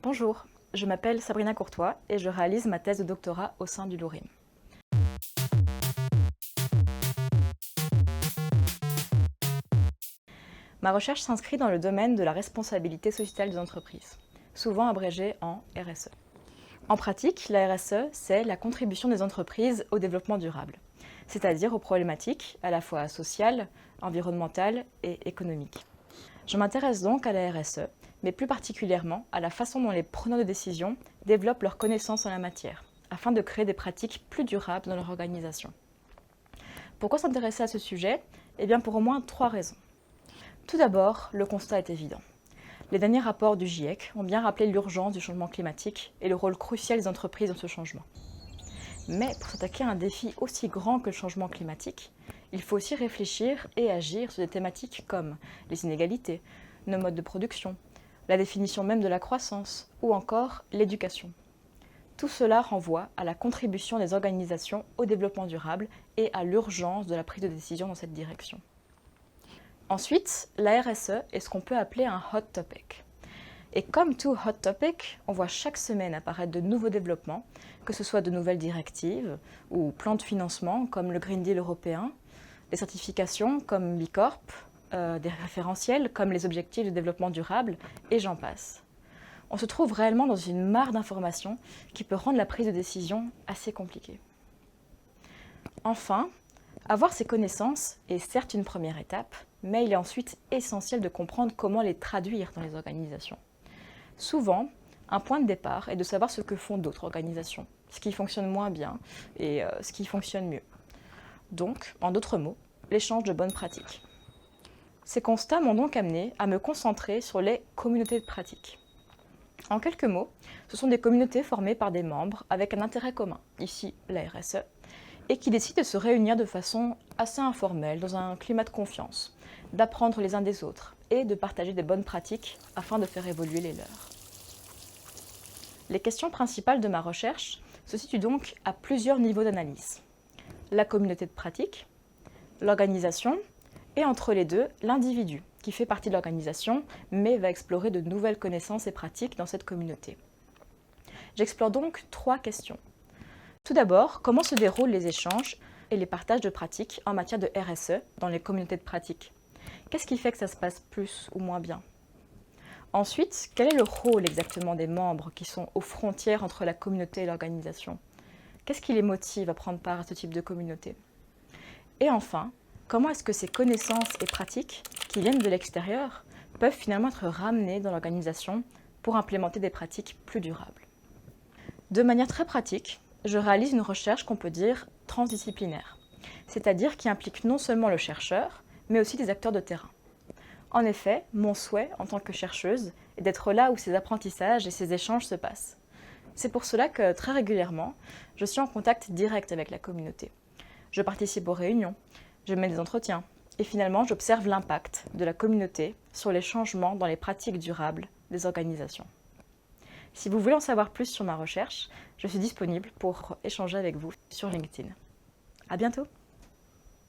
Bonjour, je m'appelle Sabrina Courtois et je réalise ma thèse de doctorat au sein du Lorim. Ma recherche s'inscrit dans le domaine de la responsabilité sociétale des entreprises, souvent abrégée en RSE. En pratique, la RSE, c'est la contribution des entreprises au développement durable, c'est-à-dire aux problématiques à la fois sociales, environnementales et économiques. Je m'intéresse donc à la RSE, mais plus particulièrement à la façon dont les preneurs de décision développent leurs connaissances en la matière, afin de créer des pratiques plus durables dans leur organisation. Pourquoi s'intéresser à ce sujet? Eh bien pour au moins 3 raisons. Tout d'abord, le constat est évident. Les derniers rapports du GIEC ont bien rappelé l'urgence du changement climatique et le rôle crucial des entreprises dans ce changement. Mais pour s'attaquer à un défi aussi grand que le changement climatique, il faut aussi réfléchir et agir sur des thématiques comme les inégalités, nos modes de production, la définition même de la croissance ou encore l'éducation. Tout cela renvoie à la contribution des organisations au développement durable et à l'urgence de la prise de décision dans cette direction. Ensuite, la RSE est ce qu'on peut appeler un hot topic. Et comme tout hot topic, on voit chaque semaine apparaître de nouveaux développements, que ce soit de nouvelles directives ou plans de financement comme le Green Deal européen, des certifications comme B Corp, des référentiels comme les objectifs de développement durable, et j'en passe. On se trouve réellement dans une mare d'informations qui peut rendre la prise de décision assez compliquée. Enfin, avoir ces connaissances est certes une première étape, mais il est ensuite essentiel de comprendre comment les traduire dans les organisations. Souvent, un point de départ est de savoir ce que font d'autres organisations, ce qui fonctionne moins bien et ce qui fonctionne mieux. Donc, en d'autres mots, l'échange de bonnes pratiques. Ces constats m'ont donc amené à me concentrer sur les communautés de pratique. En quelques mots, ce sont des communautés formées par des membres avec un intérêt commun, ici la RSE, et qui décident de se réunir de façon assez informelle, dans un climat de confiance, d'apprendre les uns des autres et de partager des bonnes pratiques afin de faire évoluer les leurs. Les questions principales de ma recherche se situent donc à plusieurs niveaux d'analyse. La communauté de pratique, l'organisation et entre les deux, l'individu qui fait partie de l'organisation mais va explorer de nouvelles connaissances et pratiques dans cette communauté. J'explore donc 3 questions. Tout d'abord, comment se déroulent les échanges et les partages de pratiques en matière de RSE dans les communautés de pratique? Qu'est-ce qui fait que ça se passe plus ou moins bien? Ensuite, quel est le rôle exactement des membres qui sont aux frontières entre la communauté et l'organisation? Qu'est-ce qui les motive à prendre part à ce type de communauté? Et enfin, comment est-ce que ces connaissances et pratiques qui viennent de l'extérieur peuvent finalement être ramenées dans l'organisation pour implémenter des pratiques plus durables? De manière très pratique, je réalise une recherche qu'on peut dire transdisciplinaire, c'est-à-dire qui implique non seulement le chercheur, mais aussi des acteurs de terrain. En effet, mon souhait en tant que chercheuse est d'être là où ces apprentissages et ces échanges se passent. C'est pour cela que très régulièrement, je suis en contact direct avec la communauté. Je participe aux réunions, je mène des entretiens et finalement j'observe l'impact de la communauté sur les changements dans les pratiques durables des organisations. Si vous voulez en savoir plus sur ma recherche, je suis disponible pour échanger avec vous sur LinkedIn. À bientôt!